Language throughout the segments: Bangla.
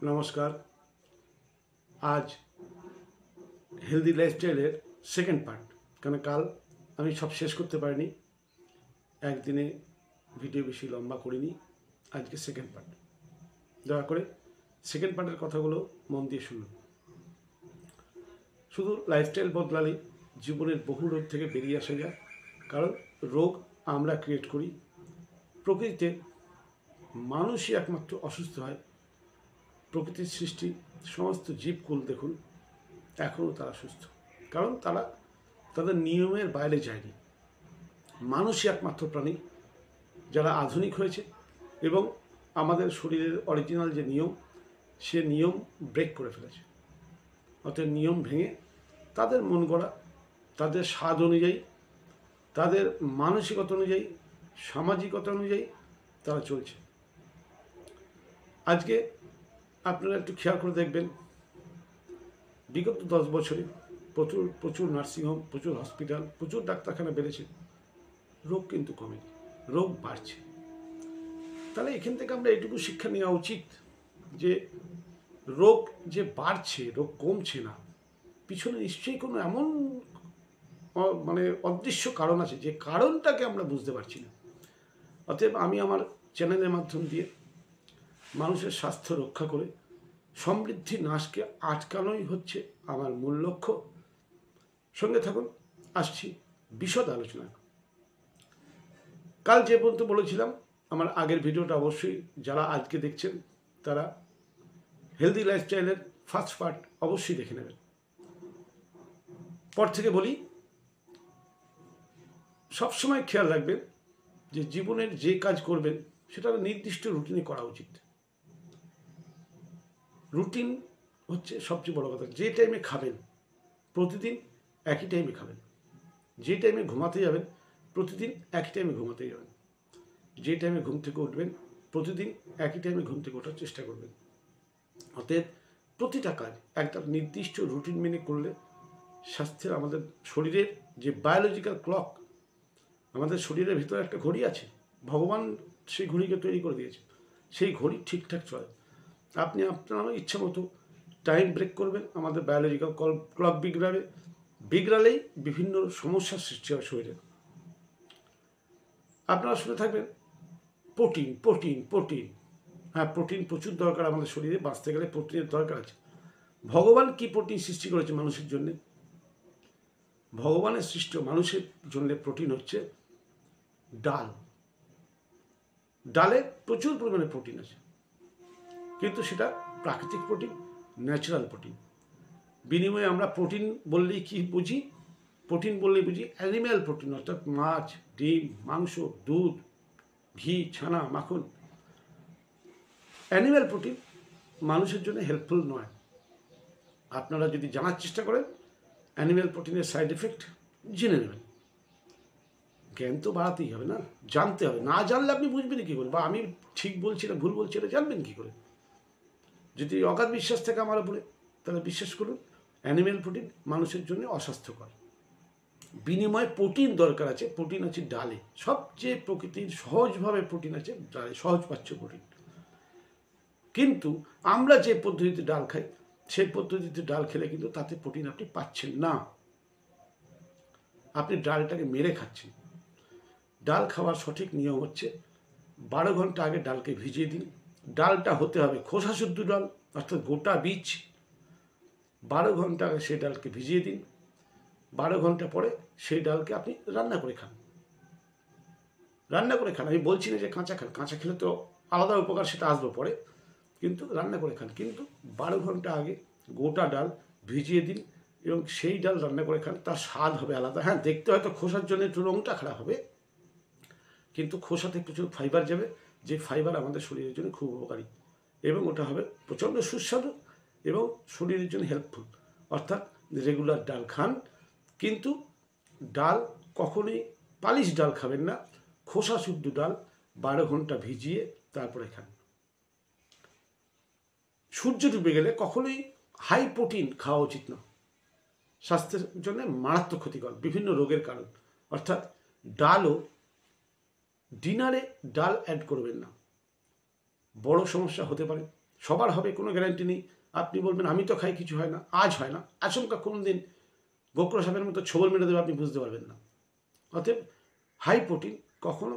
নমস্কার। আজ হেলদি লাইফস্টাইলের সেকেন্ড পার্ট, কারণ কাল আমি সব শেষ করতে পারিনি, একদিনে ভিডিও বেশি লম্বা করিনি। আজকে সেকেন্ড পার্ট, দয়া করে সেকেন্ড পার্টের কথাগুলো মন দিয়ে শুনুন। শুধু লাইফস্টাইল বদলালে জীবনের বহু রোগ থেকে বেরিয়ে আসা যায়, কারণ রোগ আমরা ক্রিয়েট করি। প্রকৃতিতে মানুষই একমাত্র অসুস্থ হয়। প্রকৃতির সৃষ্টি সমস্ত জীবকুল দেখুন, এখনও তারা সুস্থ, কারণ তারা তাদের নিয়মের বাইরে যায়নি। মানুষই একমাত্র প্রাণী যারা আধুনিক হয়েছে এবং আমাদের শরীরের অরিজিনাল যে নিয়ম, সে নিয়ম ব্রেক করে ফেলেছে। অতএব নিয়ম ভেঙে তাদের মন গড়া, তাদের স্বাদ অনুযায়ী, তাদের মানসিকতা অনুযায়ী, সামাজিকতা অনুযায়ী তারা চলছে। আজকে আপনারা একটু খেয়াল করে দেখবেন, বিগত 10 বছরে প্রচুর নার্সিংহোম, প্রচুর হসপিটাল, প্রচুর ডাক্তারখানা বেড়েছে, রোগ কিন্তু কমেনি, রোগ বাড়ছে। তাহলে এখান থেকে আমরা এটুকু শিক্ষা নেওয়া উচিত যে রোগ যে বাড়ছে, রোগ কমছে না, পিছনে নিশ্চয়ই কোনো এমন অদৃশ্য কারণ আছে, যে কারণটাকে আমরা বুঝতে পারছি না। অতএব আমি আমার চ্যানেলের মাধ্যম দিয়ে মানুষের স্বাস্থ্য রক্ষা করে সমৃদ্ধি নাশকে আটকানোই হচ্ছে আমার মূল লক্ষ্য। সঙ্গে থাকুন, আসছি বিশদ আলোচনা। কাল যে পর্যন্ত বলেছিলাম, আমার আগের ভিডিওটা অবশ্যই যারা আজকে দেখছেন তারা হেলদি লাইফস্টাইলের ফার্স্ট পার্ট অবশ্যই দেখে নেবেন। পর থেকে বলি, সবসময় খেয়াল রাখবেন যে জীবনের যে কাজ করবেন সেটা নির্দিষ্ট রুটিনে করা উচিত। রুটিন হচ্ছে সবচেয়ে বড় কথা। যে টাইমে খাবেন প্রতিদিন একই টাইমে খাবেন, যে টাইমে ঘুমাতে যাবেন প্রতিদিন একই টাইমে ঘুমাতে যাবেন, যে টাইমে ঘুম থেকে উঠবেন প্রতিদিন একই টাইমে ঘুম থেকে ওঠার চেষ্টা করবেন। অতএব প্রতিটা কাজ একটা নির্দিষ্ট রুটিন মেনে করলে স্বাস্থ্যের, আমাদের শরীরের যে বায়োলজিক্যাল ক্লক, আমাদের শরীরের ভিতরে একটা ঘড়ি আছে, ভগবান সেই ঘড়িকে তৈরি করে দিয়েছে, সেই ঘড়ি ঠিকঠাক চলে। আপনি আপনার ইচ্ছা মতো টাইম ব্রেক করবেন, আমাদের বায়োলজিক্যাল ক্লক বিগড়ালেই বিভিন্ন সমস্যার সৃষ্টি হয় শরীরে। আপনারা শুনে থাকবেন প্রোটিন প্রোটিন প্রোটিন। হ্যাঁ, প্রোটিন প্রচুর দরকার আমাদের শরীরে, বাঁচতে গেলে প্রোটিনের দরকার আছে। ভগবান কি প্রোটিন সৃষ্টি করেছে মানুষের জন্য? ভগবানের সৃষ্ট মানুষের জন্য প্রোটিন হচ্ছে ডাল। ডালে প্রচুর পরিমাণে প্রোটিন আছে, কিন্তু সেটা প্রাকৃতিক প্রোটিন, ন্যাচারাল প্রোটিন। বিনিময়ে আমরা প্রোটিন বললেই কি বুঝি? প্রোটিন বললেই বুঝি অ্যানিম্যাল প্রোটিন, অর্থাৎ মাছ, ডিম, মাংস, দুধ, ঘি, ছানা, মাখন। অ্যানিম্যাল প্রোটিন মানুষের জন্য হেল্পফুল নয়। আপনারা যদি জানার চেষ্টা করেন অ্যানিম্যাল প্রোটিনের সাইড এফেক্ট, জেনে নেবেন। জ্ঞান তো বাড়াতেই হবে না, জানতে হবে। না জানলে আপনি বুঝবেন কী করে, বা আমি ঠিক বলছি না ভুল বলছি এটা জানবেন কী করে? যদি অগাধ বিশ্বাস থাকে আমার উপরে, তাহলে বিশ্বাস করুন অ্যানিম্যাল প্রোটিন মানুষের জন্য অস্বাস্থ্যকর। বিনিময়ে প্রোটিন দরকার আছে, প্রোটিন আছে ডালে। সবচেয়ে প্রকৃতির সহজভাবে প্রোটিন আছে ডালে, সহজ পাচ্ছ প্রোটিন। কিন্তু আমরা যে পদ্ধতিতে ডাল খাই, সেই পদ্ধতিতে ডাল খেলে কিন্তু তাতে প্রোটিন আপনি পাচ্ছেন না। আপনি ডালটাকে মেরে খাচ্ছেন। ডাল খাওয়ার সঠিক নিয়ম হচ্ছে 12 ঘন্টা আগে ডালকে ভিজিয়ে দিন। ডালটা হতে হবে খোসা শুদ্ধ ডাল, অর্থাৎ গোটা বীজ। 12 ঘন্টা আগে সেই ডালকে ভিজিয়ে দিন। 12 ঘন্টা পরে সেই ডালকে আপনি রান্না করে খান। রান্না করে খান, আমি বলছি না যে কাঁচা খান, কাঁচা খেলে তো আলাদা উপকার, সেটা আসবে পরে, কিন্তু রান্না করে খান। কিন্তু 12 ঘন্টা আগে গোটা ডাল ভিজিয়ে দিন এবং সেই ডাল রান্না করে খান, তার স্বাদ হবে আলাদা। হ্যাঁ, দেখতে হয়তো খোসার জন্য একটু রঙটা খারাপ হবে, কিন্তু খোসাতে প্রচুর ফাইবার যাবে, যে ফাইবার আমাদের শরীরের জন্য খুব উপকারী, এবং ওটা হবে প্রচণ্ড সুস্বাদু এবং শরীরের জন্য হেল্পফুল। অর্থাৎ রেগুলার ডাল খান, কিন্তু ডাল কখনোই পালিশ ডাল খাবেন না, খোসা শুদ্ধ ডাল 12 ঘন্টা ভিজিয়ে তারপরে খান। সূর্য ডুবে গেলে কখনোই হাই প্রোটিন খাওয়া উচিত না, স্বাস্থ্যের জন্য মারাত্মক ক্ষতিকর, বিভিন্ন রোগের কারণ। অর্থাৎ ডালও, ডিনারে ডাল অ্যাড করবেন না, বড় সমস্যা হতে পারে। সবার হবে কোনো গ্যারান্টি নেই। আপনি বলবেন আমি তো খাই, কিছু হয় না, আজ হয় না, আচমকা কোনো দিন গোকরা সাপের মতো ছোবল মেরে দেবে, আপনি বুঝতে পারবেন না। অতএব হাই প্রোটিন কখনো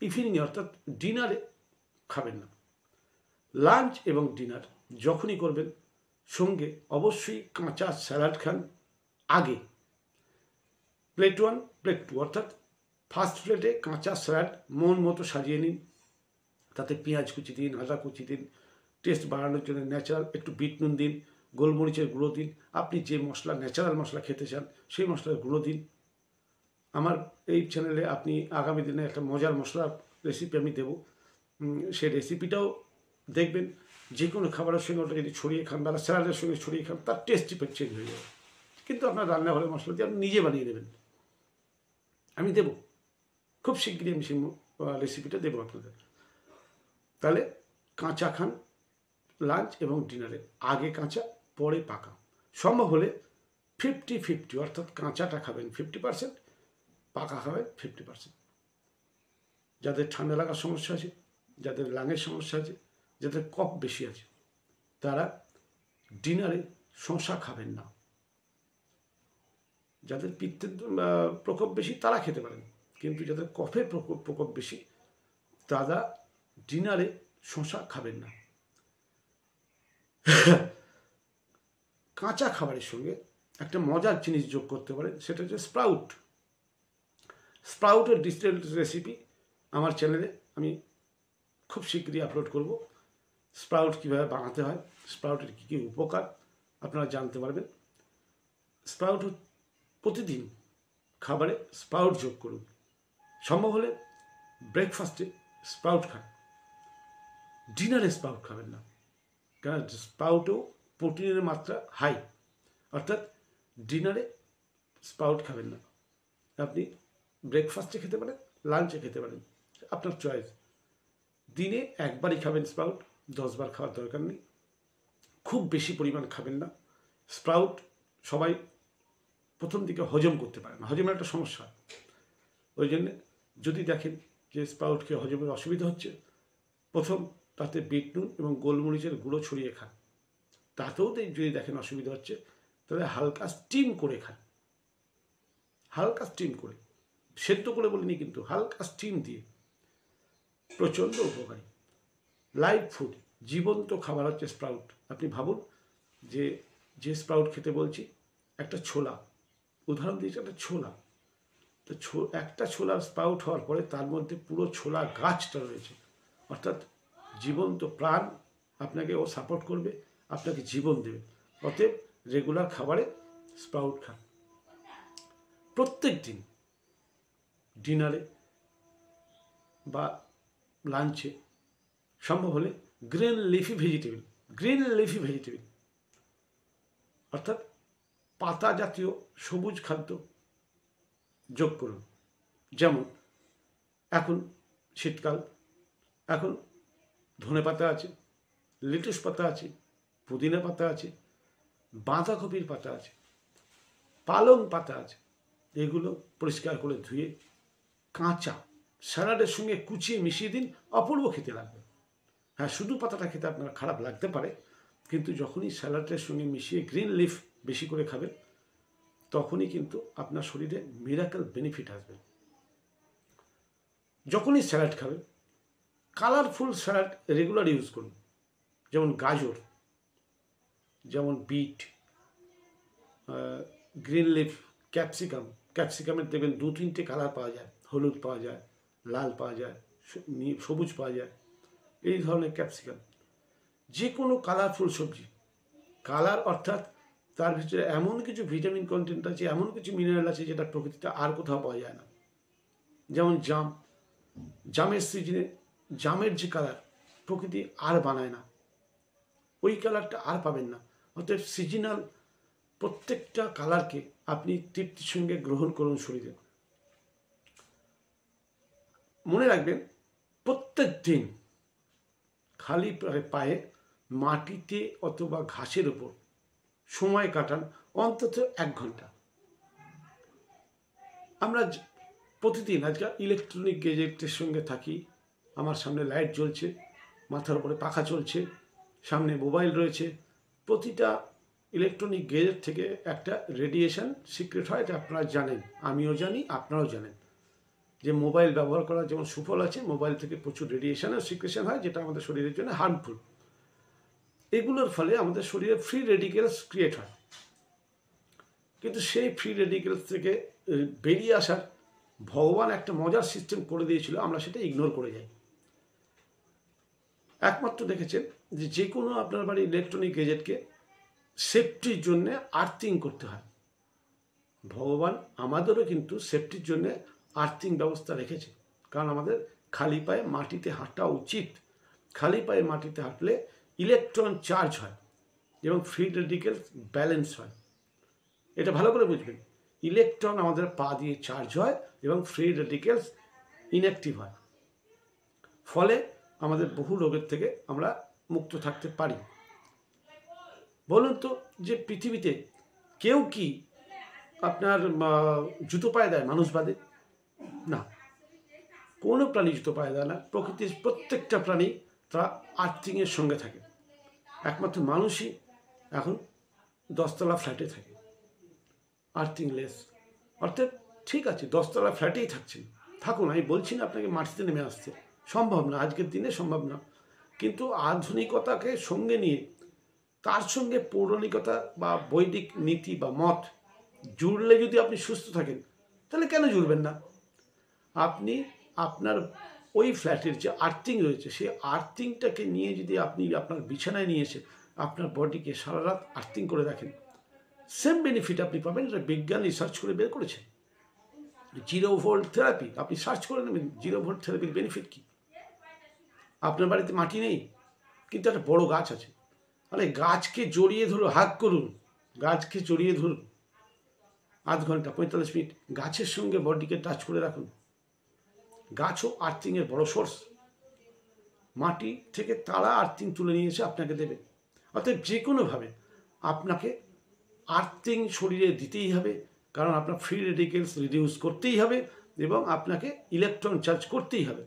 ইভিনিংয়ে অর্থাৎ ডিনারে খাবেন না। লাঞ্চ এবং ডিনার যখনই করবেন সঙ্গে অবশ্যই কাঁচা স্যালাড খান। আগে প্লেট 1 প্লেট 2 অর্থাৎ ফার্স্ট প্লেটে কাঁচা স্যালাড মন মতো সাজিয়ে নিন, তাতে পেঁয়াজ কুচি দিন, আদা কুচি দিন, টেস্ট বাড়ানোর জন্য ন্যাচারাল একটু বিট নুন দিন, গোলমরিচের গুঁড়ো দিন, আপনি যে মশলা ন্যাচারাল মশলা খেতে চান সেই মশলার গুঁড়ো দিন। আমার এই চ্যানেলে আপনি আগামী দিনে একটা মজার মশলার রেসিপি আমি দেবো, সেই রেসিপিটাও দেখবেন। যে কোনো খাবারের সঙ্গে ওটা যদি ছড়িয়ে খান বা স্যালাডের সঙ্গে ছড়িয়ে খান, তার টেস্টই চেঞ্জ হয়ে যাবে। কিন্তু আপনার রান্নাঘরের মশলা দিয়ে আপনি নিজে বানিয়ে নেবেন। আমি দেবো খুব শিগগিরই, আমি সেই রেসিপিটা দেবো আপনাদের। তাহলে কাঁচা খান লাঞ্চ এবং ডিনারে, আগে কাঁচা পরে পাকা। সম্ভব হলে 50-50 অর্থাৎ কাঁচাটা খাবেন 50%, পাকা খাবেন 50%। যাদের ঠান্ডা লাগার সমস্যা আছে, যাদের লাঙের সমস্যা আছে, যাদের কফ বেশি আছে, তারা ডিনারে শসা খাবেন না। যাদের পিত্তের প্রকোপ বেশি তারা খেতে পারেন, কিন্তু যাদের কফের প্রকোপ বেশি তারা ডিনারে শসা খাবেন না। কাঁচা খাবারের সঙ্গে একটা মজার জিনিস যোগ করতে পারেন, সেটা হচ্ছে স্প্রাউট। স্প্রাউটের ডিটেলড রেসিপি আমার চ্যানেলে আমি খুব শীঘ্রই আপলোড করব। স্প্রাউট কীভাবে বানাতে হয়, স্প্রাউটের কী কী উপকার আপনারা জানতে পারবেন। স্প্রাউট প্রতিদিন খাবারে স্প্রাউট যোগ করুন। সম্ভব হলে ব্রেকফাস্টে স্প্রাউট খান, ডিনারে স্প্রাউট খাবেন না, কারণ স্প্রাউটেও প্রোটিনের মাত্রা হাই, অর্থাৎ ডিনারে স্প্রাউট খাবেন না। আপনি ব্রেকফাস্টে খেতে পারেন, লাঞ্চে খেতে পারেন, আপনার চয়েস। দিনে একবারই খাবেন স্প্রাউট, 10 বার খাওয়ার দরকার নেই। খুব বেশি পরিমাণ খাবেন না। স্প্রাউট সবাই প্রথম দিকে হজম করতে পারে না, হজমের একটা সমস্যা। ওই জন্যে যদি দেখেন যে স্প্রাউট খেয়ে হজমের অসুবিধা হচ্ছে, প্রথম তাতে বিট নুন এবং গোলমরিচের গুঁড়ো ছড়িয়ে খান। তাতেও যদি দেখেন অসুবিধা হচ্ছে, তাহলে হালকা স্টিম করে খান। হালকা স্টিম করে, সেদ্ধ করে বলিনি কিন্তু, হালকা স্টিম দিয়ে, প্রচণ্ড উপকারী। লাইভ ফুড, জীবন্ত খাবার হচ্ছে স্প্রাউট। আপনি ভাবুন যে স্প্রাউট খেতে বলছি, একটা ছোলা, উদাহরণ দিয়েছি একটা ছোলা, তো একটা ছোলার স্প্রাউট হওয়ার পরে তার মধ্যে পুরো ছোলা গাছটা রয়েছে, অর্থাৎ জীবন্ত প্রাণ আপনাকে ও সাপোর্ট করবে, আপনাকে জীবন দেবে। অতএব রেগুলার খাবারে স্প্রাউট খান। প্রত্যেক দিন ডিনারে বা লাঞ্চে সম্ভব হলে গ্রিন লিফি ভেজিটেবল অর্থাৎ পাতা জাতীয় সবুজ খাদ্য যোগ করুন। যেমন এখন শীতকাল, এখন ধনে পাতা আছে, লেটুস পাতা আছে, পুদিনা পাতা আছে, বাঁধাকপির পাতা আছে, পালং পাতা আছে। এগুলো পরিষ্কার করে ধুয়ে কাঁচা স্যালাডের সঙ্গে কুচিয়ে মিশিয়ে দিন, অপূর্ব খেতে লাগবে। হ্যাঁ, শুধু পাতাটা খেতে আপনার খারাপ লাগতে পারে, কিন্তু যখনই স্যালাডের সঙ্গে মিশিয়ে গ্রিন লিফ বেশি করে খাবেন, তখনই কিন্তু আপনার শরীরে মিরাকেল বেনিফিট আসবে। যখনই স্যালাড খাবেন, কালারফুল স্যালাড রেগুলার ইউজ করুন। যেমন গাজর, যেমন বিট, গ্রিন লিফ, ক্যাপসিকামের দেখবেন 2-3টে কালার পাওয়া যায়, হলুদ পাওয়া যায়, লাল পাওয়া যায়, সবুজ পাওয়া যায়, এই ধরনের ক্যাপসিকাম। যে কোনো কালারফুল সবজি, কালার অর্থাৎ তার ভিতরে এমন কিছু ভিটামিন কন্টেন্ট আছে, এমন কিছু মিনারেল আছে যেটা প্রকৃতিতে আর কোথাও পাওয়া যায় না। যেমন জামের সিজনে জামের যে কালার প্রকৃতি আর বানায় না, ওই কালারটা আর পাবেন না। অতএব সিজনাল প্রত্যেকটা কালারকে আপনি তৃপ্তির সঙ্গে গ্রহণ করুন শরীরে। মনে রাখবেন, প্রত্যেক দিন খালি পায়ে মাটিতে অথবা ঘাসের উপর সময় কাটান অন্তত 1 ঘন্টা। আমরা প্রতিদিন আজকাল ইলেকট্রনিক গ্যাজেটের সঙ্গে থাকি, আমার সামনে লাইট জ্বলছে, মাথার উপরে পাখা চলছে, সামনে মোবাইল রয়েছে। প্রতিটা ইলেকট্রনিক গেজেট থেকে একটা রেডিয়েশন সিক্রেট হয়, এটা আপনারা জানেন, আমিও জানি, আপনারাও জানেন যে মোবাইল ব্যবহার করার যেমন সুফল আছে, মোবাইল থেকে প্রচুর রেডিয়েশনের সিক্রেশন হয়, যেটা আমাদের শরীরের জন্য হার্মফুল। এগুলোর ফলে আমাদের শরীরে ফ্রি রেডিকেলস ক্রিয়েট হয়, কিন্তু সেই ফ্রি রেডিকেলস থেকে বেরিয়ে আসার ভগবান একটা মজার সিস্টেম করে দিয়েছিল, আমরা সেটা ইগনোর করে যাই। একমাত্র দেখেছেন যে কোনো আপনার বাড়ি ইলেকট্রনিক গেজেটকে সেফটির জন্যে আর্থিং করতে হয়। ভগবান আমাদেরও কিন্তু সেফটির জন্যে আর্থিং ব্যবস্থা রেখেছে, কারণ আমাদের খালি পায়ে মাটিতে হাঁটা উচিত। খালি পায়ে মাটিতে হাঁটলে ইলেকট্রন চার্জ হয় এবং ফ্রি রেডিকেলস ব্যালেন্স হয়। এটা ভালো করে বুঝবেন, ইলেকট্রন আমাদের পা দিয়ে চার্জ হয় এবং ফ্রি রেডিকেলস ইনঅ্যাক্টিভ হয়, ফলে আমাদের বহু রোগের থেকে আমরা মুক্ত থাকতে পারি। বলুন তো, যে পৃথিবীতে কেউ কি আপনার জুতো পায়ে দেয় মানুষ বাদে? না, কোনো প্রাণী জুতো পায়ে দেয় না। প্রকৃতির প্রত্যেকটা প্রাণী তারা আর্থিংয়ের সঙ্গে থাকে। একমাত্র মানুষই এখন 10তলা ফ্ল্যাটে থাকে, আর্থিংলেস। অর্থাৎ ঠিক আছে, 10তলা ফ্ল্যাটেই থাকছেন, থাকুন, আমি বলছি না আপনাকে মাটিতে নেমে আসতে, সম্ভব না, আজকের দিনে সম্ভব না। কিন্তু আধুনিকতাকে সঙ্গে নিয়ে তার সঙ্গে পৌরাণিকতা বা বৈদিক নীতি বা মত জুড়লে যদি আপনি সুস্থ থাকেন, তাহলে কেন জুড়বেন না? আপনি আপনার ওই ফ্ল্যাটের যে আর্থিং রয়েছে, সেই আর্থিংটাকে নিয়ে যদি আপনি আপনার বিছানায় নিয়ে এসে আপনার বডিকে সারা রাত আর্থিং করে রাখেন, সেম বেনিফিট আপনি পাবেন। এটা বিজ্ঞান রিসার্চ করে বের করেছে। 0 ভোল্ট থেরাপি, আপনি সার্চ করে নেবেন 0 ভোল্ট থেরাপির বেনিফিট কী। আপনার বাড়িতে মাটি নেই, কিন্তু একটা বড় গাছ আছে, তাহলে গাছকে জড়িয়ে ধরুন, হাত করুন, গাছকে জড়িয়ে ধরুন, আধ ঘন্টা 45 মিনিট গাছের সঙ্গে বডিকে টাচ করে রাখুন। গাছও আর্থিংয়ের বড় সোর্স। মাটি থেকে তারা আর্থিং তুলে নিয়ে এসে আপনাকে দেবে। অর্থাৎ যে কোনোভাবে আপনাকে আর্থিং শরীরে দিতেই হবে, কারণ আপনার ফ্রি রেডিকেলস রিডিউস করতেই হবে এবং আপনাকে ইলেকট্রন চার্জ করতেই হবে।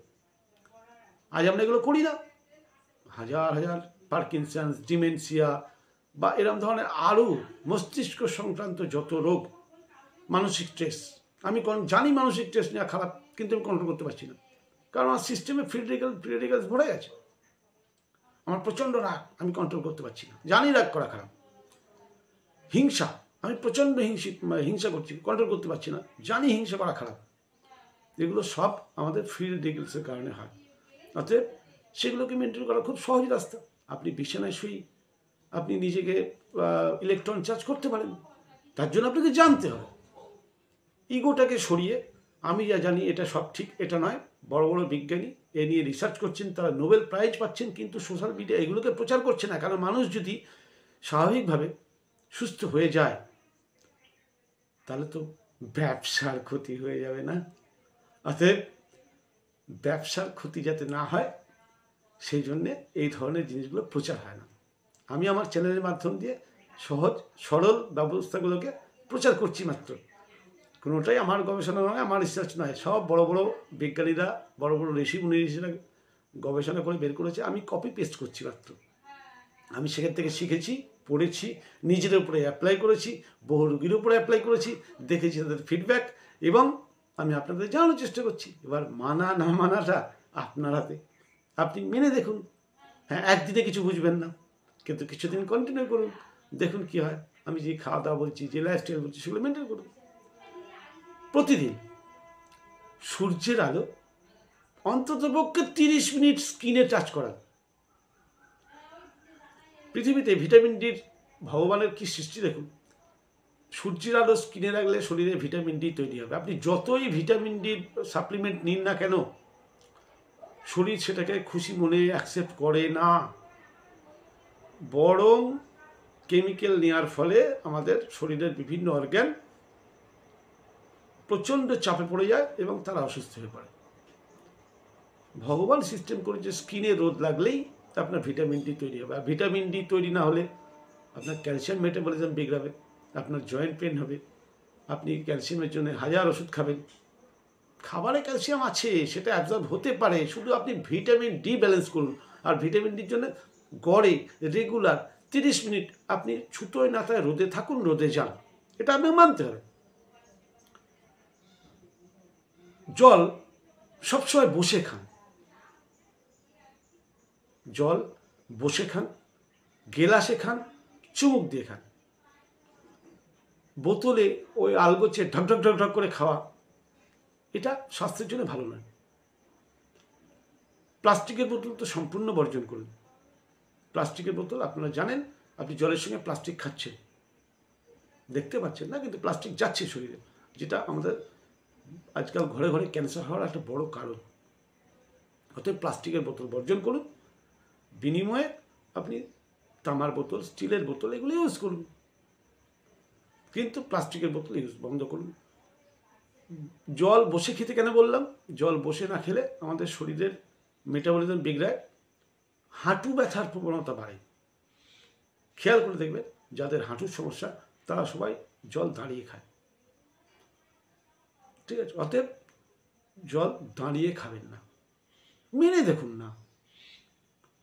আজ আমরা এগুলো করি না। হাজার হাজার পার্কিনসন্স, ডিমেনশিয়া বা এরকম ধরনের আরও মস্তিষ্ক সংক্রান্ত যত রোগ, মানসিক স্ট্রেস। আমি জানি মানসিক স্ট্রেস নেওয়া খারাপ, কিন্তু আমি কন্ট্রোল করতে পারছি না, কারণ আমার সিস্টেমে ফ্রি রেডিকেলস ভরে গেছে। আমার প্রচণ্ড রাগ, আমি কন্ট্রোল করতে পারছি না, জানি রাগ করা খারাপ। হিংসা, আমি প্রচণ্ড হিংসা করছি, কন্ট্রোল করতে পারছি না, জানি হিংসা করা খারাপ। এগুলো সব আমাদের ফ্রি রেডিকেলসের কারণে হয়। অতএব সেগুলোকে মেনটেন করা খুব সহজ রাস্তা। আপনি বিছানায় শুই আপনি নিজেকে ইলেকট্রন চার্জ করতে পারেন, তার জন্য আপনাকে জানতে হবে। ইগোটাকে সরিয়ে আমি যা জানি এটা সব ঠিক, এটা নয়। বড় বড় বিজ্ঞানী এ নিয়ে রিসার্চ করছেন, তারা নোবেল প্রাইজ পাচ্ছেন, কিন্তু সোশ্যাল মিডিয়া এগুলোকে প্রচার করছে না। কারণ মানুষ যদি স্বাভাবিকভাবে সুস্থ হয়ে যায়, তাহলে তো ব্যবসার ক্ষতি হয়ে যাবে না? অতএব ব্যবসার ক্ষতি যাতে না হয়, সেই জন্যে এই ধরনের জিনিসগুলো প্রচার হয় না। আমি আমার চ্যানেলের মাধ্যম দিয়ে সহজ সরল ব্যবস্থাগুলোকে প্রচার করছি মাত্র। কোনোটাই আমার গবেষণা নয়, আমার রিসার্চ নয়। সব বড় বড় বিজ্ঞানীরা, বড় বড় ঋষি-মুনি ঋষিরা গবেষণা করে বের করেছে, আমি কপি পেস্ট করছি মাত্র। আমি সেখান থেকে শিখেছি, পড়েছি, নিজের উপরে অ্যাপ্লাই করেছি, বহু রোগীর উপরে অ্যাপ্লাই করেছি, দেখেছি তাদের ফিডব্যাক, এবং আমি আপনাদের জানানোর চেষ্টা করছি। এবার মানা না মানাটা আপনার হাতে, আপনি মেনে দেখুন। হ্যাঁ, একদিনে কিছু বুঝবেন না, কিন্তু কিছুদিন কন্টিনিউ করুন, দেখুন কি হয়। আমি যে খাওয়া দাওয়া বলছি, যে লাইফস্টাইল বলছি, সেগুলো মেনটেন করুন। প্রতিদিন সূর্যের আলো অন্ততপক্ষে 30 মিনিট স্কিনে টাচ করা। পৃথিবীতে ভিটামিন ডির ভগবানের কি সৃষ্টি দেখুন। সূর্যের আলো স্কিনে রাখলে শরীরে ভিটামিন ডি তৈরি হবে। আপনি যতই ভিটামিন ডির সাপ্লিমেন্ট নিন না কেন, শরীর সেটাকে খুশি মনে অ্যাকসেপ্ট করে না, বরং কেমিক্যাল নেওয়ার ফলে আমাদের শরীরের বিভিন্ন অর্গান প্রচণ্ড চাপে পড়ে যায় এবং তারা অসুস্থ হয়ে পড়ে। ভগবান সিস্টেম করেছে স্কিনে রোদ লাগলেই আপনার ভিটামিন ডি তৈরি হবে। আর ভিটামিন ডি তৈরি না হলে আপনার ক্যালসিয়াম মেটাবলিজম বিগড়াবে, আপনার জয়েন্ট পেন হবে, আপনি ক্যালসিয়ামের জন্য হাজার ওষুধ খাবেন। খাবারে ক্যালসিয়াম আছে, সেটা অ্যাবজর্ব হতে পারে, শুধু আপনি ভিটামিন ডি ব্যালেন্স করুন। আর ভিটামিন ডির জন্য গড়ে রেগুলার 30 মিনিট আপনি ছুতোয় নাতায় রোদে থাকুন, রোদে যান, এটা আপনি মানতে হবে। জল সবসময় বসে খান, জল বসে খান, গেলাসে খান, চুমুক দিয়ে খান। বোতলে ওই আলগোছে ঢক ঢক ঢক ঢক করে খাওয়া, এটা স্বাস্থ্যের জন্য ভালো নয়। প্লাস্টিকের বোতল তো সম্পূর্ণ বর্জন করুন। প্লাস্টিকের বোতল আপনারা জানেন, আপনি জলের সঙ্গে প্লাস্টিক খাচ্ছেন, দেখতে পাচ্ছেন না, কিন্তু প্লাস্টিক যাচ্ছে শরীরে, যেটা আমাদের আজকাল ঘরে ঘরে ক্যান্সার হওয়ার একটা বড় কারণ। অতএব প্লাস্টিকের বোতল বর্জন করুন, বিনিময়ে আপনি তামার বোতল, স্টিলের বোতল এগুলো ইউজ করুন, কিন্তু প্লাস্টিকের বোতল ইউজ বন্ধ করুন। জল বসে খেতে কেন বললাম? জল বসে না খেলে আমাদের শরীরের মেটাবলিজম বিগড়ায়, হাঁটু ব্যথার প্রবণতা বাড়ে। খেয়াল করে দেখবেন যাদের হাঁটুর সমস্যা তারা সবাই জল দাঁড়িয়ে খায়, ঠিক আছে? অতএব জল দাঁড়িয়ে খাবেন না, মেনে দেখুন না,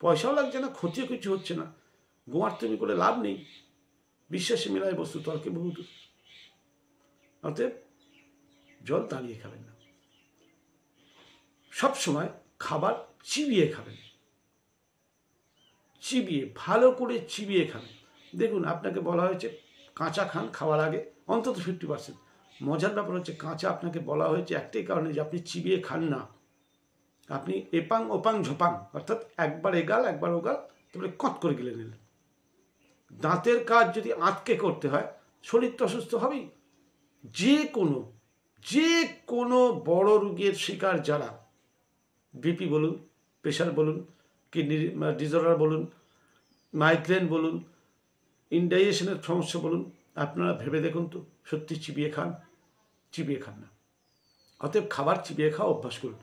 পয়সাও লাগছে না, ক্ষতিও কিছু হচ্ছে না, গোয়ার্তেমি করে লাভ নেই, বিশ্বাসে মেলায় বস্তু তর্কে বহুত। অতএব জল দাঁড়িয়ে খাবেন না, সব সময় খাবার চিবিয়ে খাবেন, চিবিয়ে, ভালো করে চিবিয়ে খাবেন। দেখুন আপনাকে বলা হয়েছে কাঁচা খান খাওয়ার আগে অন্তত 50%। মজার ব্যাপার হচ্ছে কাঁচা আপনাকে বলা হয়েছে একটাই কারণে যে আপনি চিবিয়ে খান না, আপনি এপাং ওপাং ঝপাং, অর্থাৎ একবার এগাল একবার ওগাল, তারপরে কট করে গিলে নিলেন। দাঁতের কাজ যদি আঁতকে করতে হয় শরীর তো অসুস্থ হবেই। যে কোনো বড় রোগের শিকার যারা, বিপি বলুন, প্রেশার বলুন, কিডনি ডিসঅর্ডার বলুন, মাইগ্রেন বলুন, ইনডাইজেশনের সমস্যা বলুন, আপনারা ভেবে দেখুন তো, সত্যি চিবিয়ে খান? চিবিয়ে খান না। অতএব খাবার চিবিয়ে খাওয়া অভ্যাস করুন,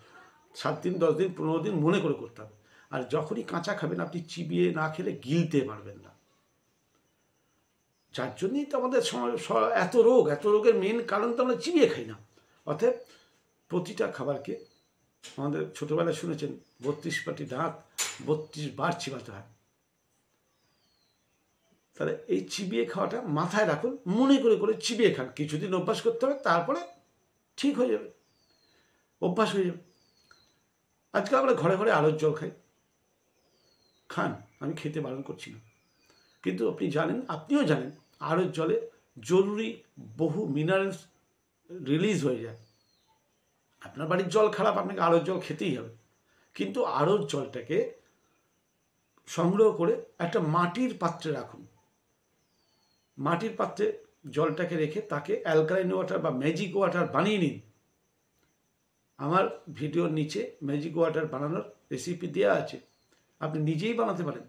7 দিন 10 দিন 15 দিন মনে করে করতে হবে। আর যখনই কাঁচা খাবেন আপনি চিবিয়ে না খেলে গিলতে পারবেন না, যার জন্যই তো আমাদের এত রোগের মেন কারণ তো আমরা চিবিয়ে খাই না। অতএব প্রতিটা খাবারকে, আমাদের ছোটবেলায় শুনেছেন 32 পাটি দাঁত 32 বার চিবাতে হয়, তাহলে এই চিবিয়ে খাওয়াটা মাথায় রাখুন, মনে করে করে চিবিয়ে খান। কিছুদিন অভ্যাস করতে হবে, তারপরে ঠিক হয়ে যাবে, অভ্যাস হয়ে যাবে। আজকে আমরা ঘরে ঘরে আলোর জল খাই, খান, আমি খেতে বারণ করছি না, কিন্তু আপনি জানেন, আপনিও জানেন আলোর জলে জরুরি বহু মিনারেলস রিলিজ হয়ে যায়। আপনার বাড়ির জল খারাপ, আপনাকে আলোর জল খেতেই হবে, কিন্তু আলোর জলটাকে সংগ্রহ করে একটা মাটির পাত্রে রাখুন। মাটির পাত্রে জলটাকে রেখে তাকে অ্যালকালাইন ওয়াটার বা ম্যাজিক ওয়াটার বানিয়ে নিন। আমার ভিডিওর নিচে ম্যাজিক ওয়াটার বানানোর রেসিপি দেওয়া আছে, আপনি নিজেই বানাতে পারেন।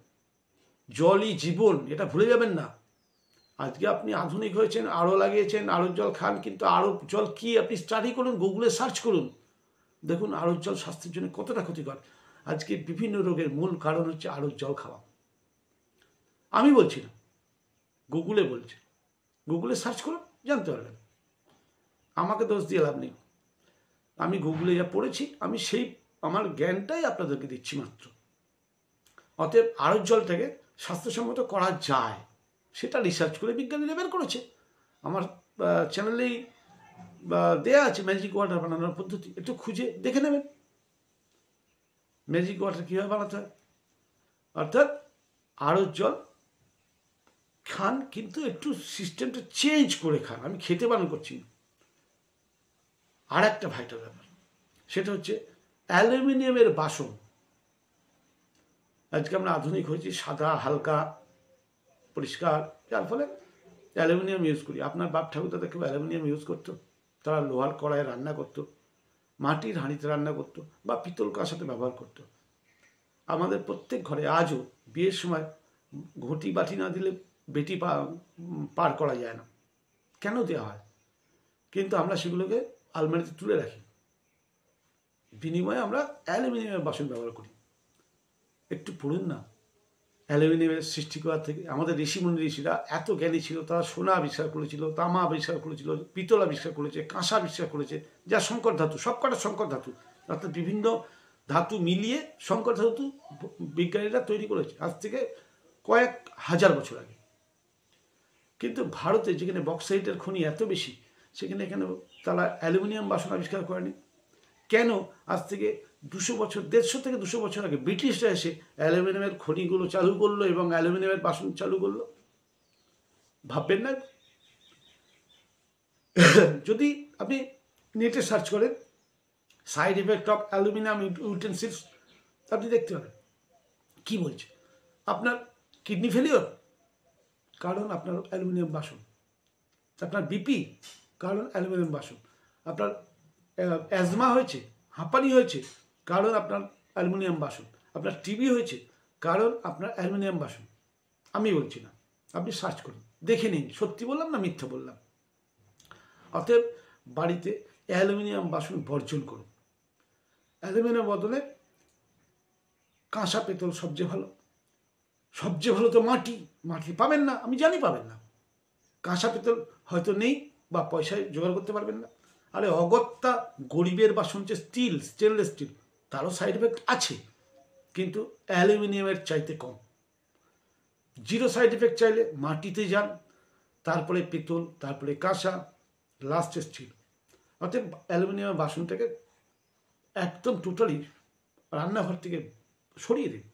জলই জীবন, এটা ভুলে যাবেন না। আজকে আপনি আধুনিক হয়েছেন, আরও লাগিয়েছেন, আলোর জল খান, কিন্তু আলোর জল কি আপনি স্টাডি করুন, গুগলে সার্চ করুন, দেখুন আলোর জল স্বাস্থ্যের জন্য কতটা ক্ষতিকর। আজকে বিভিন্ন রোগের মূল কারণ হচ্ছে আলোর জল খাওয়া। আমি বলছি না, গুগলে বলছে, গুগলে সার্চ করুন, জানতে পারবেন। আমাকে দোষ দিয়ে লাভ নেই, আমি গুগলে যা পড়েছি আমি সেই আমার জ্ঞানটাই আপনাদেরকে দিচ্ছি মাত্র। অতএব আলোর জলটাকে স্বাস্থ্যসম্মত করা যায়, সেটা রিসার্চ করে বিজ্ঞানীরা বের করেছে। আমার চ্যানেলেই দেয়া আছে ম্যাজিক ওয়াটার বানানোর পদ্ধতি, একটু খুঁজে দেখে নেবেন ম্যাজিক ওয়াটার কীভাবে বানাতে হয়। অর্থাৎ আলোর জল খান, কিন্তু একটু সিস্টেমটা চেঞ্জ করে খান, আমি খেতে বারণ করছি না। আর একটা ভাইটাল ব্যাপার, সেটা হচ্ছে অ্যালুমিনিয়ামের বাসন। আজকে আমরা আধুনিক হয়েছি, সাদা হালকা পরিষ্কার, যার ফলে অ্যালুমিনিয়াম ইউজ করি। আপনার বাপ ঠাকুরদাদা কেউ অ্যালুমিনিয়াম ইউজ করতো? তারা লোহার কড়াইয়ে রান্না করতো, মাটির হাঁড়িতে রান্না করতো, বা পিতল কাঁসাতে ব্যবহার করতো। আমাদের প্রত্যেক ঘরে আজও বিয়ের সময় ঘটি বাটি না দিলে বেটি পার করা যায় না। কেন দেওয়া হয়? কিন্তু আমরা সেগুলোকে আলমারিতে তুলে রাখি, বিনিময়ে আমরা অ্যালুমিনিয়ামের বাসন ব্যবহার করি। একটু পড়ুন না, অ্যালুমিনিয়ামের সৃষ্টি করার থেকে আমাদের ঋষিমুনি ঋষিরা এত জ্ঞানী ছিল, তারা সোনা আবিষ্কার করেছিল, তামা আবিষ্কার করেছিল, পিতল আবিষ্কার করেছে, কাঁসা আবিষ্কার করেছে, যা সংকর ধাতু, সবকটা সংকর ধাতু, অর্থাৎ বিভিন্ন ধাতু মিলিয়ে সংকর ধাতু বিজ্ঞানীরা তৈরি করেছে আজ থেকে কয়েক হাজার বছর আগে। কিন্তু ভারতে যেখানে বক্সাইটের খনি এত বেশি, সেখানে কেন তারা অ্যালুমিনিয়াম বাসন আবিষ্কার করেনি? কেন আজ থেকে 200 বছর, 150 থেকে 200 বছর আগে ব্রিটিশরা এসে অ্যালুমিনিয়ামের খনিগুলো চালু করলো এবং অ্যালুমিনিয়ামের বাসন চালু করলো? ভাববেন না? যদি আপনি নেটে সার্চ করেন side effect of aluminium utensils, আপনি দেখতে পাবেন কি বলছে। আপনার কিডনি ফেলিওর, কারণ আপনার অ্যালুমিনিয়াম বাসন। আপনার বিপি, কারণ অ্যালুমিনিয়াম বাসন। আপনার অ্যাজমা হয়েছে, হাঁপানি হয়েছে, কারণ আপনার অ্যালুমিনিয়াম বাসন। আপনার টিবি হয়েছে, কারণ আপনার অ্যালুমিনিয়াম বাসন। আমি বলছি না, আপনি সার্চ করুন, দেখে নিন সত্যি বললাম না মিথ্যা বললাম। অতএব বাড়িতে অ্যালুমিনিয়াম বাসন বর্জন করুন। অ্যালুমিনিয়াম বদলে কাঁসা পেতল সবচেয়ে ভালো। সবচেয়ে ভালো তো মাটি। মাটি পাবেন না, আমি জানি পাবেন না। কাঁসা পেতল হয়তো নেই বা পয়সায় জোগাড় করতে পারবেন না। আরে অগত্যা গরিবের বাসন যে স্টিল, স্টেনলেস স্টিল, তারও সাইড এফেক্ট আছে, কিন্তু অ্যালুমিনিয়ামের চাইতে কম। জিরো সাইড এফেক্ট চাইলে মাটিতে যান, তারপরে পেতল, তারপরে কাঁসা, লাস্টে স্টিল। অর্থাৎ অ্যালুমিনিয়ামের বাসনটাকে একদম টোটালি রান্নাঘর থেকে সরিয়ে দিন।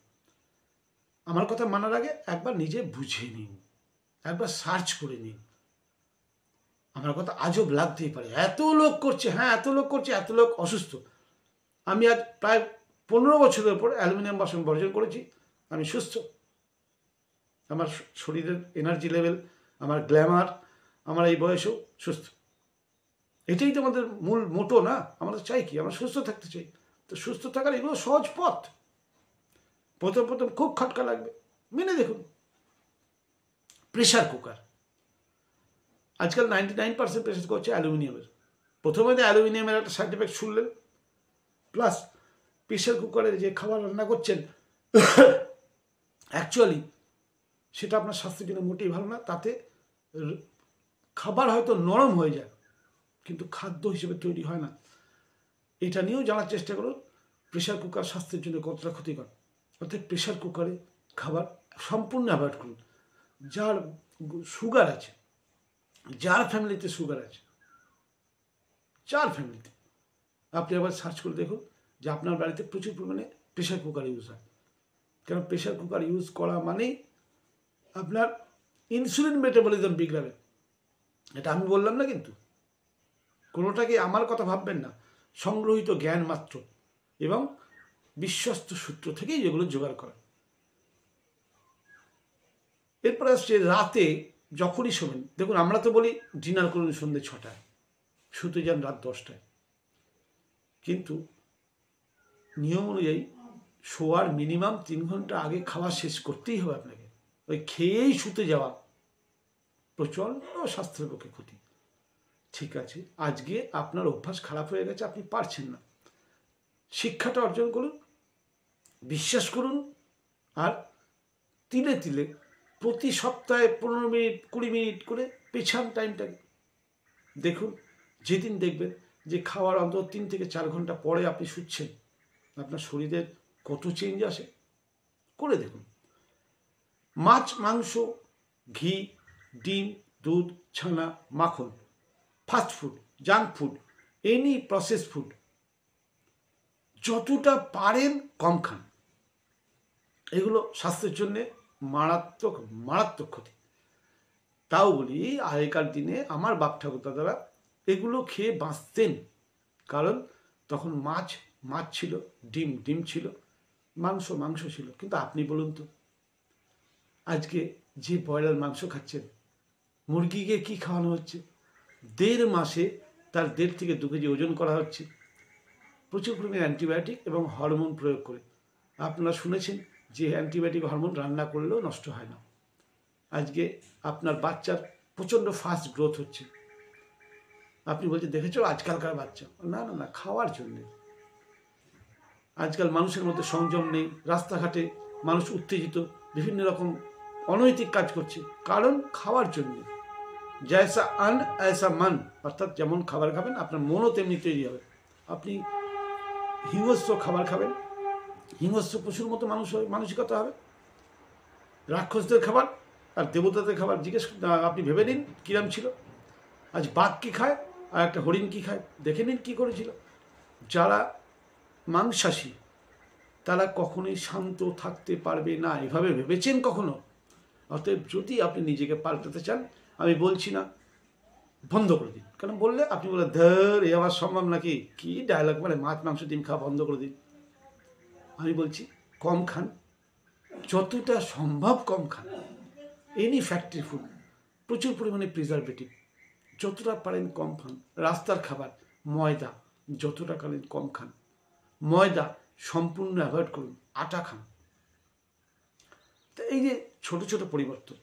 আমার কথা মানার আগে একবার নিজে বুঝে নিন, একবার সার্চ করে নিন। আমার কথা আজব লাগতেই পারে, এত লোক করছে, হ্যাঁ এত লোক করছে, এত লোক অসুস্থ। আমি আজ প্রায় 15 বছরের পর অ্যালুমিনিয়াম বাসন বর্জন করেছি। আমি সুস্থ, আমার শরীরের এনার্জি লেভেল, আমার গ্ল্যামার, আমার এই বয়সেও সুস্থ। এটাই তো আমাদের মূল মোটো না? আমাদের চাই কি? আমরা সুস্থ থাকতে চাই। তো সুস্থ থাকার এগুলো সহজ পথ। প্রথম প্রথম খুব খটকা লাগবে, মেনে দেখুন। প্রেশার কুকার, আজকাল 99% প্রেশার কুকার হচ্ছে অ্যালুমিনিয়ামের। প্রথমে তো অ্যালুমিনিয়ামের একটা সাইড এফেক্ট শুনলেন, প্লাস প্রেশার কুকারে যে খাবার রান্না করছেন অ্যাকচুয়ালি সেটা আপনার স্বাস্থ্যের জন্য মোটেই ভালো না। তাতে খাবার হয়তো নরম হয়ে যায়, কিন্তু খাদ্য হিসেবে তৈরি হয় না। এটা নিয়েও জানার চেষ্টা করুন প্রেশার কুকার স্বাস্থ্যের জন্য কতটা ক্ষতিকর। অর্থাৎ প্রেশার কুকারে খাবার সম্পূর্ণ অ্যাভয়েড করুন। যার সুগার আছে, যার ফ্যামিলিতে সুগার আছে, যার ফ্যামিলিতে, আপনি আবার সার্চ করে দেখুন যে আপনার বাড়িতে প্রচুর পরিমাণে প্রেশার কুকার ইউজ হয়। কারণ প্রেশার কুকার ইউজ করা মানেই আপনার ইনসুলিন মেটাবলিজম বিগড়াবে। এটা আমি বললাম না, কিন্তু কোনোটাকে আমার কথা ভাববেন না, সংগ্রহিত জ্ঞান মাত্র এবং বিশ্বস্ত সূত্র থেকেই যেগুলো জোগাড় করা। এরপর আসছে রাতে যখনই শোবেন, দেখুন আমরা তো বলি ডিনার করুন সন্ধ্যে 6টায়, শুতে যান রাত 10টায়, কিন্তু নিয়ম অনুযায়ী শোয়ার মিনিমাম 3 ঘন্টা আগে খাওয়া শেষ করতেই হবে আপনাকে। ওই খেয়েই শুতে যাওয়া প্রচণ্ড স্বাস্থ্যের পক্ষে ক্ষতি। ঠিক আছে, আজকে আপনার অভ্যাস খারাপ হয়ে গেছে, আপনি পারছেন না, শিক্ষাটা অর্জন করুন, বিশ্বাস করুন, আর তিলে তিলে প্রতি সপ্তাহে 15 মিনিট 20 মিনিট করে পেছান টাইমটাকে। দেখুন, যেদিন দেখবেন যে খাওয়ার অন্তত 3 থেকে 4 ঘন্টা পরে আপনি শুচ্ছেন, আপনার শরীরের কত চেঞ্জ আসে করে দেখুন। মাছ, মাংস, ঘি, ডিম, দুধ, ছানা, মাখন, fast food, junk food, any process food যতটা পারেন কম খান। এগুলো স্বাস্থ্যের জন্য মারাত্মক মারাত্মক ক্ষতি। তাও বলি, আগেকার দিনে আমার বাপ ঠাকুরদাদারা এগুলো খেয়ে বাঁচতেন, কারণ তখন মাছ মাছ ছিল, ডিম ডিম ছিল, মাংস মাংস ছিল। কিন্তু আপনি বলুন তো, আজকে যে ব্রয়লার মাংস খাচ্ছেন, মুরগিকে কি খাওয়ানো হচ্ছে? 1.5 মাসে তার 1.5 থেকে 2 কেজি ওজন করা হচ্ছে, প্রচুর পরিমাণে অ্যান্টিবায়োটিক এবং হরমোন প্রয়োগ করে। আপনারা শুনেছেন যে অ্যান্টিবায়োটিক হরমোন রান্না করলেও নষ্ট হয় না। আজকে আপনার বাচ্চার প্রচণ্ড ফাস্ট গ্রোথ হচ্ছে। আপনি বলছেন দেখেছো আজকালকার বাচ্চা, না না না, খাওয়ার জন্যে। আজকাল মানুষের মধ্যে সংযম নেই, রাস্তাঘাটে মানুষ উত্তেজিত, বিভিন্ন রকম অনৈতিক কাজ করছে, কারণ খাওয়ার জন্য। জয়সা আন ऐसा মান, অর্থাৎ যেমন খাবার খাবেন আপনার মনও তেমনি তৈরি হবে। আপনি হিংস্র খাবার খাবেন, হিংস্র পশুর মতো মানসিকতা হবে। রাক্ষসদের খাবার আর দেবতাদের খাবার জিজ্ঞেস আপনি ভেবে নিন কিরম ছিল। আজ বাঘ কী খায় আর একটা হরিণ কী খায়, দেখে নিন কী করেছিল। যারা মাংসাশী তারা কখনোই শান্ত থাকতে পারবে না, এভাবে ভেবেছেন কখনো? অতএব যদি আপনি নিজেকে পাল্টাতে চান, আমি বলছি না বন্ধ করে দিন, কারণ বললে আপনি বলে ধর এ আবার সম্ভব নাকি, কি ডায়লগ, মানে মাছ মাংস ডিম খাওয়া বন্ধ করে দিন। আমি বলছি কম খান, যতটা সম্ভব কম খান। এনি ফ্যাক্টরি ফুড, প্রচুর পরিমাণে প্রিজারভেটিভ, যতটা পারেন কম খান। রাস্তার খাবার, ময়দা যতটা পারেন কম খান। ময়দা সম্পূর্ণ অ্যাভয়েড করুন, আটা খান। তো এই যে ছোট ছোট পরিবর্তন।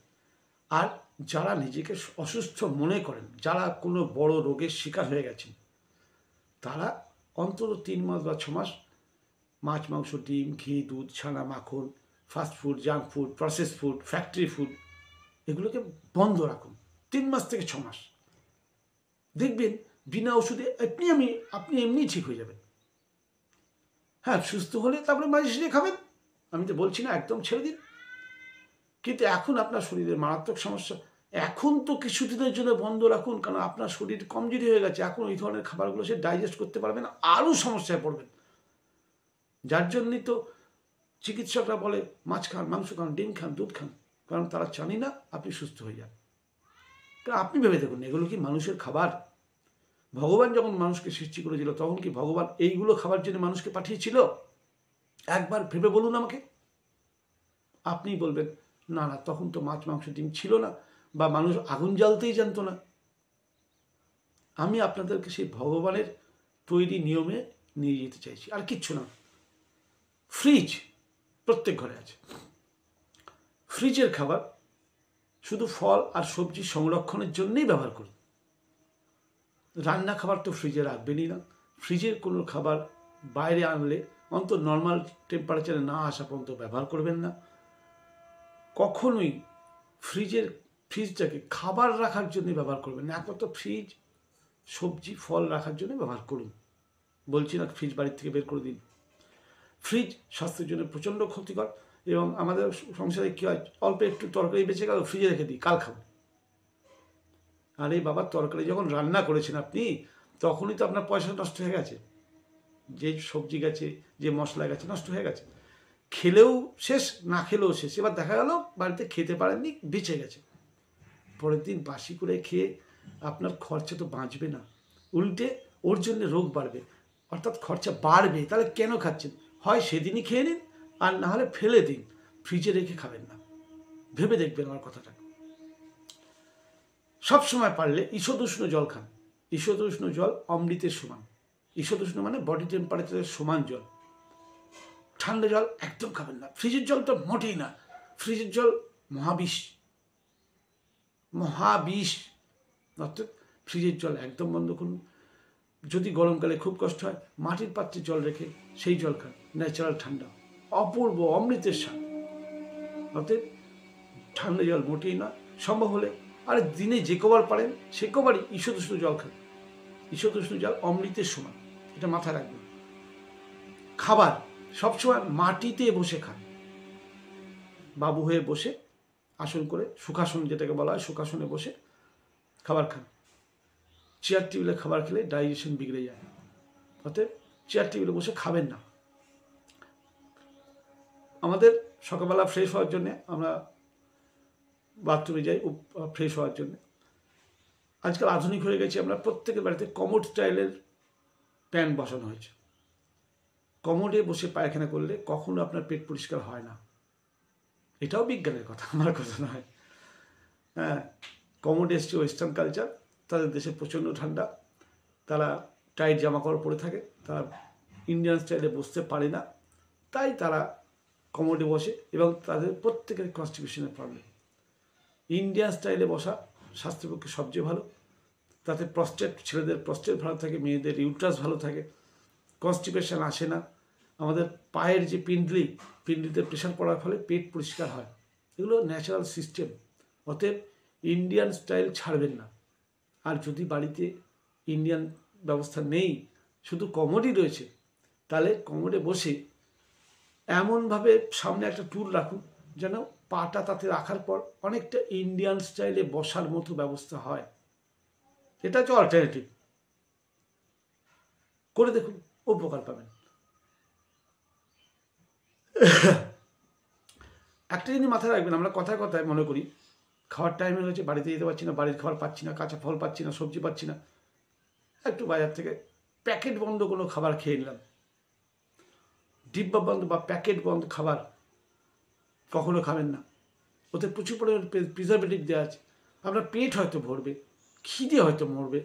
আর যারা নিজেকে অসুস্থ মনে করেন, যারা কোনো বড় রোগের শিকার হয়ে গেছেন, তারা অন্তত 3 মাস বা 6 মাস মাছ মাংস ডিম ঘি দুধ ছানা মাখন fast food junk food process food factory food এগুলোকে বন্ধ রাখুন 3 মাস থেকে 6 মাস। দেখবেন বিনা ওষুধে আপনি এমনি ঠিক হয়ে যাবেন। হ্যাঁ, সুস্থ হলে তারপরে মাঝে খাবেন, আমি তো বলছি না একদম ছেড়ে দিন, কিন্তু এখন আপনার শরীরের মারাত্মক সমস্যা, এখন তো কিছুদিনের জন্য বন্ধ রাখুন, কারণ আপনার শরীর কমজোরি হয়ে গেছে। এখন এই ধরনের খাবারগুলো সে ডাইজেস্ট করতে পারবে না, আরও সমস্যায় পড়বেন। যার জন্যই তো চিকিৎসকরা বলে মাছ খান মাংস খান ডিম খান দুধ খান, কারণ তারা জানি না আপনি সুস্থ হয়ে যান। কারণ আপনি ভেবে দেখুন, এগুলো কি মানুষের খাবার? ভগবান যখন মানুষকে সৃষ্টি করেছিল তখন কি ভগবান এইগুলো খাবার জন্য মানুষকে পাঠিয়েছিল? একবার ভেবে বলুন আমাকে। আপনি বলবেন না না, তখন তো মাছ মাংস ডিম ছিল না, বা মানুষ আগুন জ্বালতেই জানতো না। আমি আপনাদেরকে সেই ভগবানের তৈরি নিয়মে নিয়ে যেতে চাইছি, আর কিচ্ছু না। ফ্রিজ প্রত্যেক ঘরে আছে। ফ্রিজের খাবার শুধু ফল আর সবজি সংরক্ষণের জন্যই ব্যবহার করুন। রান্না খাবার তো ফ্রিজে রাখবেনই না। ফ্রিজের কোনো খাবার বাইরে আনলে অন্তত নর্মাল টেম্পারেচারে না আসা পর্যন্ত ব্যবহার করবেন না। কখনোই ফ্রিজটাকে খাবার রাখার জন্য ব্যবহার করবেন না। একমাত্র ফ্রিজ সবজি ফল রাখার জন্য ব্যবহার করুন। বলছি না ফ্রিজ বাড়ির থেকে বের করে দিন। ফ্রিজ স্বাস্থ্যের জন্য প্রচণ্ড ক্ষতিকর, এবং আমাদের সংসারে কী হয়, অল্প একটু তরকারি বেঁচে গেল ফ্রিজে রেখে দিই, কাল খাবো। আরে বাবা, তরকারি যখন রান্না করেছেন আপনি, তখনই তো আপনার পয়সা নষ্ট হয়ে গেছে, যে সবজি গেছে যে মশলা গেছে নষ্ট হয়ে গেছে। খেলেও শেষ, না খেলেও শেষ। এবার দেখা গেল বাড়িতে খেতে পারেননি, বেঁচে গেছে, পরের দিন বাসি করে খেয়ে আপনার খরচা তো বাঁচবে না, উল্টে ওর জন্য রোগ বাড়বে, অর্থাৎ খরচা বাড়বে। তাহলে কেন খাচ্ছেন? হয় সেদিনই খেয়ে নিন, আর না হলে ফেলে দিন, ফ্রিজে রেখে খাবেন না। ভেবে দেখবেন আমার কথাটা। সবসময় পারলে ঈষদুষ্ণ জল খান। ঈষদুষ্ণ জল অমৃতের সমান। ঈষদুষ্ণ মানে বডি টেম্পারেচারের সমান জল। ঠান্ডা জল একদম খাবেন না। ফ্রিজের জল তো মোটেই না। ফ্রিজের জল মহাবিষ, মহাবিষ। অর্থাৎ ফ্রিজের জল একদম বন্ধ করুন। যদি গরমকালে খুব কষ্ট হয়, মাটির পাত্রে জল রেখে সেই জল খান, ন্যাচারাল ঠান্ডা, অপূর্ব অমৃতের স্বাদ। অতএব ঠান্ডা জল মোটেই না। সম্ভব হলে আর দিনে যে কবার পারেন সে কবারই ঈষদুষ্ণ জল খান। ঈষদুষ্ণ জল অমৃতের সমান, এটা মাথায় রাখবেন। খাবার সবসময় মাটিতে বসে খান। বাবু হয়ে বসে আসন করে, সুখাসন যেটাকে বলা হয়, সুখাসনে বসে খাবার খান। চেয়ার টেবিলে খাবার খেলে ডাইজেশন বিগড়ে যায়। অতএব চেয়ার টেবিলে বসে খাবেন না। আমাদের সকালবেলা ফ্রেশ হওয়ার জন্যে আমরা বাথরুমে যাই ফ্রেশ হওয়ার জন্য। আজকাল আধুনিক হয়ে গেছি আমরা, প্রত্যেকের বাড়িতে কমোড স্টাইলের প্যান বসানো হয়েছে। কমোডে বসে পায়খানা করলে কখনো আপনার পেট পরিষ্কার হয় না। এটাও বিজ্ঞানের কথা, আমার কথা নয়। হ্যাঁ, কমোডে এসছে ওয়েস্টার্ন কালচার, তাদের দেশে প্রচণ্ড ঠান্ডা, তারা টাইট জামা কাপড় পরে থাকে, তারা ইন্ডিয়ান স্টাইলে বসতে পারে না, তাই তারা কমোডে বসে, এবং তাদের প্রত্যেকের কনস্টিপেশনের প্রবলেম। ইন্ডিয়ান স্টাইলে বসা স্বাস্থ্যের পক্ষে সবচেয়ে ভালো। তাতে প্রস্টেট, ছেলেদের প্রস্টেট ভালো থাকে, মেয়েদের ইউট্রাস ভালো থাকে, কনস্টিপেশন আসে না। আমাদের পায়ের যে পিন্ডলিতে প্রেশার পড়ার ফলে পেট পরিষ্কার হয়। এগুলো ন্যাচারাল সিস্টেম। অতএব ইন্ডিয়ান স্টাইল ছাড়বেন না। আর যদি বাড়িতে ইন্ডিয়ান ব্যবস্থা নেই, শুধু কমোডই রয়েছে, তাহলে কমোডে বসে এমনভাবে সামনে একটা টুল রাখুন যেন পাটা তাতে রাখার পর অনেকটা ইন্ডিয়ান স্টাইলে বসার মতো ব্যবস্থা হয়। এটা হচ্ছে অল্টারনেটিভ, করে দেখুন, উপকার পাবেন। একটা জিনিস মাথায় রাখবেন, আমরা কথায় কথায় মনে করি খাওয়ার টাইমে হয়েছে, বাড়িতে যেতে পারছি না, বাড়ির খাবার পাচ্ছি না, কাঁচা ফল পাচ্ছি না, সবজি পাচ্ছি না, একটু বাজার থেকে প্যাকেট বন্ধ কোনো খাবার খেয়ে নিলাম। ডিব্বা বন্ধ বা প্যাকেট বন্ধ খাবার কখনো খাবেন না। ওতে প্রচুর পরিমাণে প্রিজারভেটিভ দেওয়া আছে। আপনার পেট হয়তো ভরবে, খিদে হয়তো মরবে,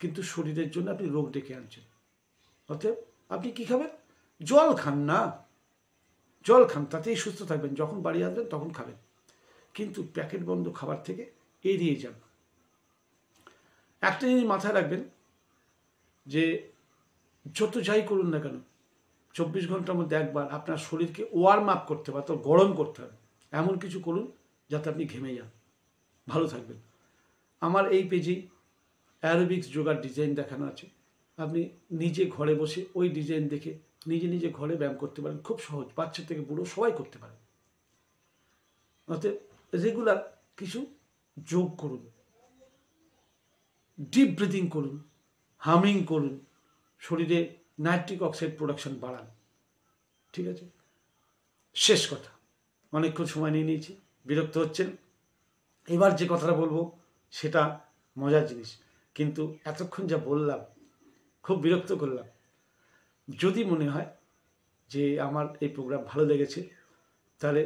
কিন্তু শরীরের জন্য আপনি রোগ ডেকে আনছেন। অতএব আপনি কী খাবেন? জল খান না, জল খান, তাতেই সুস্থ থাকবেন। যখন বাড়ি আসবেন তখন খাবেন, কিন্তু প্যাকেট বন্ধ খাবার থেকে এড়িয়ে যান। একটা জিনিস মাথায় রাখবেন যে যত যাই করুন না কেন 24 ঘন্টার মধ্যে একবার আপনার শরীরকে ওয়ার্ম আপ করতে হবে, অর্থাৎ গরম করতে হবে। এমন কিছু করুন যাতে আপনি ঘেমে যান, ভালো থাকবেন। আমার এই পেজে অ্যারোবিক্স যোগার ডিজাইন দেখানো আছে। আপনি নিজে ঘরে বসে ওই ডিজাইন দেখে নিজে নিজে ঘরে ব্যায়াম করতে পারেন, খুব সহজ, বাচ্চা থেকে বুড়ো সবাই করতে পারেন। অতএব রেগুলার কিছু যোগ করুন, ডিপ ব্রিদিং করুন, হামিং করুন, শরীরে নাইট্রিক অক্সাইড প্রোডাকশন বাড়ান। ঠিক আছে, শেষ কথা, অনেকক্ষণ সময় নিয়ে নিয়েছি, বিরক্ত হচ্ছেন। এবার যে কথাটা বলবো সেটা মজার জিনিস, কিন্তু এতক্ষণ যা বললাম খুব বিরক্ত করলাম। যদি মনে হয় যে আমার এই প্রোগ্রাম ভালো লেগেছে, তাহলে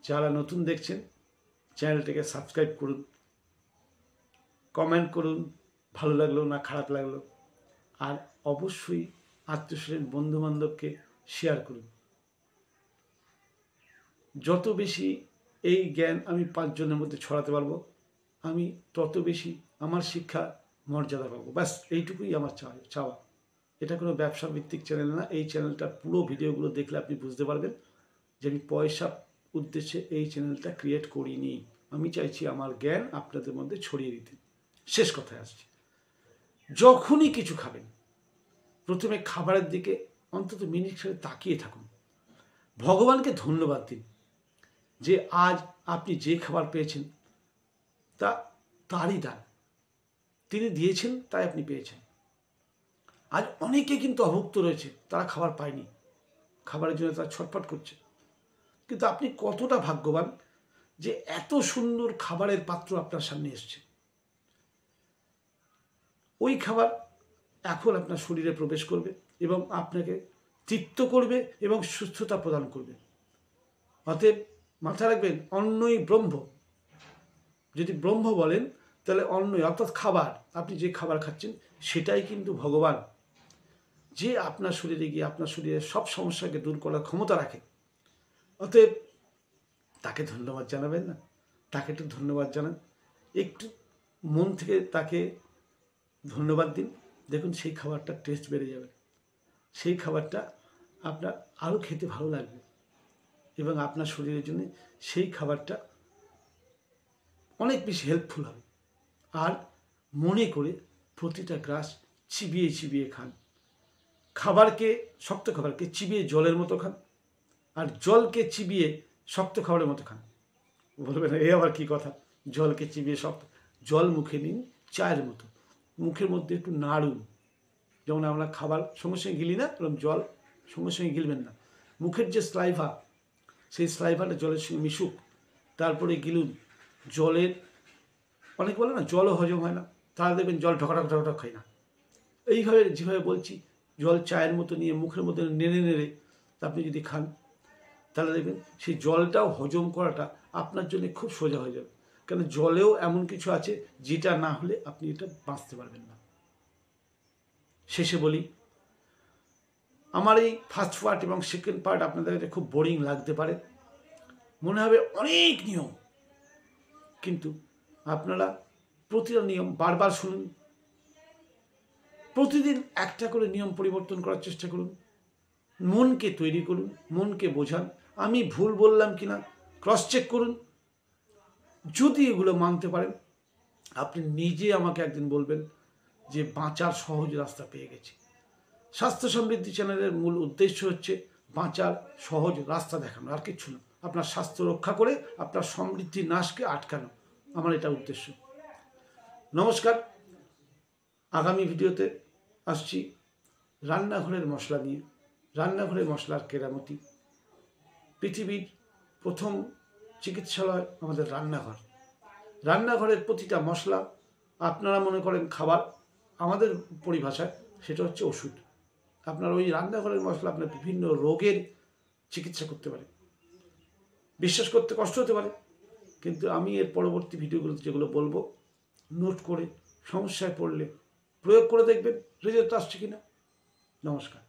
যারা নতুন দেখছেন চ্যানেলটাকে সাবস্ক্রাইব করুন, কমেন্ট করুন ভালো লাগলো না খারাপ লাগলো, আর অবশ্যই আত্মীয়স্বজন বন্ধুবান্ধবকে শেয়ার করুন। যত বেশি এই জ্ঞান আমি 5 জনের মধ্যে ছড়াতে পারবো, আমি তত বেশি আমার শিক্ষা মর্যাদা পাবো। ব্যাস এইটুকুই আমার চাওয়া। এটা কোনো ব্যবসা ভিত্তিক চ্যানেল না। এই চ্যানেলটার পুরো ভিডিওগুলো দেখলে আপনি বুঝতে পারবেন যে আমি পয়সা উদ্দেশ্যে এই চ্যানেলটা ক্রিয়েট করিনি। আমি চাইছি আমার জ্ঞান আপনাদের মধ্যে ছড়িয়ে দিতে। শেষ কথায় আসছি, যখনই কিছু খাবেন প্রথমে খাবারের দিকে অন্তত মিনিট খানে তাকিয়ে থাকুন, ভগবানকে ধন্যবাদ দিন যে আজ আপনি যে খাবার পেয়েছেন তা তারই দান, তিনি দিয়েছেন তাই আপনি পেয়েছেন। আজ অনেকে কিন্তু অভুক্ত রয়েছে, তারা খাবার পায়নি, খাবারের জন্য তারা ছটফট করছে, কিন্তু আপনি কতটা ভাগ্যবান যে এত সুন্দর খাবারের পাত্র আপনার সামনে এসছে। ওই খাবার এখন আপনার শরীরে প্রবেশ করবে এবং আপনাকে তৃপ্ত করবে এবং সুস্থতা প্রদান করবে। অতএব মাথায় রাখবেন, অন্নই ব্রহ্ম। যদি ব্রহ্ম বলেন তাহলে অন্নই অর্থাৎ খাবার, আপনি যে খাবার খাচ্ছেন সেটাই কিন্তু ভগবান, যে আপনার শরীরে গিয়ে আপনার শরীরের সব সমস্যাকে দূর করার ক্ষমতা রাখে। অতএব তাকে ধন্যবাদ জানাবেন না? তাকে একটু ধন্যবাদ জানান, একটু মন থেকে তাকে ধন্যবাদ দিন। দেখুন সেই খাবারটার টেস্ট বেড়ে যাবে, সেই খাবারটা আপনার আরও খেতে ভালো লাগবে এবং আপনার শরীরের জন্য সেই খাবারটা অনেক বেশি হেল্পফুল হবে। আর মনে করে প্রতিটা গ্রাস চিবিয়ে চিবিয়ে খান। খাবারকে, শক্ত খাবারকে চিবিয়ে জলের মতো খান, আর জলকে চিবিয়ে শক্ত খাবারের মতো খান। বলবেন এ আবার কি কথা, জলকে চিবিয়ে শক্ত? জল মুখে নিন চায়ের মতো, মুখের মধ্যে একটু নাড়ুন। যেমন আমরা খাবার সঙ্গে সঙ্গে গিলি না, এরকম জল সঙ্গে সঙ্গে গিলবেন না। মুখের যে স্লাইভা, সেই স্লাইভাটা জলের সঙ্গে মিশুক, তারপরে গিলুন। জলের, অনেক বলে না জলও হজম হয় না, তারা দেখবেন জল ঢকঢক ঢকঢক খায় না। এইভাবে যেভাবে বলছি, জল চায়ের মতো নিয়ে মুখের মধ্যে নেড়ে নেড়ে আপনি যদি খান, তাহলে দেখবেন সেই জলটাও হজম করাটা আপনার জন্য খুব সোজা হয়ে যাবে। কারণ জলেও এমন কিছু আছে যেটা না হলে আপনি এটা বাঁচতে পারবেন না। শেষে বলি, আমার এই ফার্স্ট পার্ট এবং সেকেন্ড পার্ট আপনাদের কাছে খুব বোরিং লাগতে পারে, মনে হবে অনেক নিয়ম, কিন্তু আপনারা প্রতিটা নিয়ম বারবার শুনুন, প্রতিদিন একটা করে নিয়ম পরিবর্তন করার চেষ্টা করুন, মনকে তৈরি করুন, মনকে বোঝান। আমি ভুল বললাম কিনা ক্রস চেক করুন। যদি এগুলো মানতে পারেন, আপনি নিজে আমাকে একদিন বলবেন যে বাঁচার সহজ রাস্তা পেয়ে গেছি। স্বাস্থ্য সমৃদ্ধি চ্যানেলের মূল উদ্দেশ্য হচ্ছে বাঁচার সহজ রাস্তা দেখানো, আর কিচ্ছু না। আপনার স্বাস্থ্য রক্ষা করে আপনার সমৃদ্ধি নাশকে আটকানো, আমার এটা উদ্দেশ্য। নমস্কার, আগামী ভিডিওতে আসছি রান্নাঘরের মশলা নিয়ে। রান্নাঘরের মশলার কেরামতি। পৃথিবীর প্রথম চিকিৎসালয় আমাদের রান্নাঘর। রান্নাঘরের প্রতিটা মশলা আপনারা মনে করেন খাবার, আমাদের পরিভাষায় সেটা হচ্ছে ওষুধ। আপনার ওই রান্নাঘরের মশলা আপনার বিভিন্ন রোগের চিকিৎসা করতে পারে। বিশ্বাস করতে কষ্ট হতে পারে, কিন্তু আমি এর পরবর্তী ভিডিওগুলোতে যেগুলো বলবো নোট করে সমস্যায় পড়লে প্রয়োগ করে দেখবেন রেজাল্ট আসছে কিনা। নমস্কার।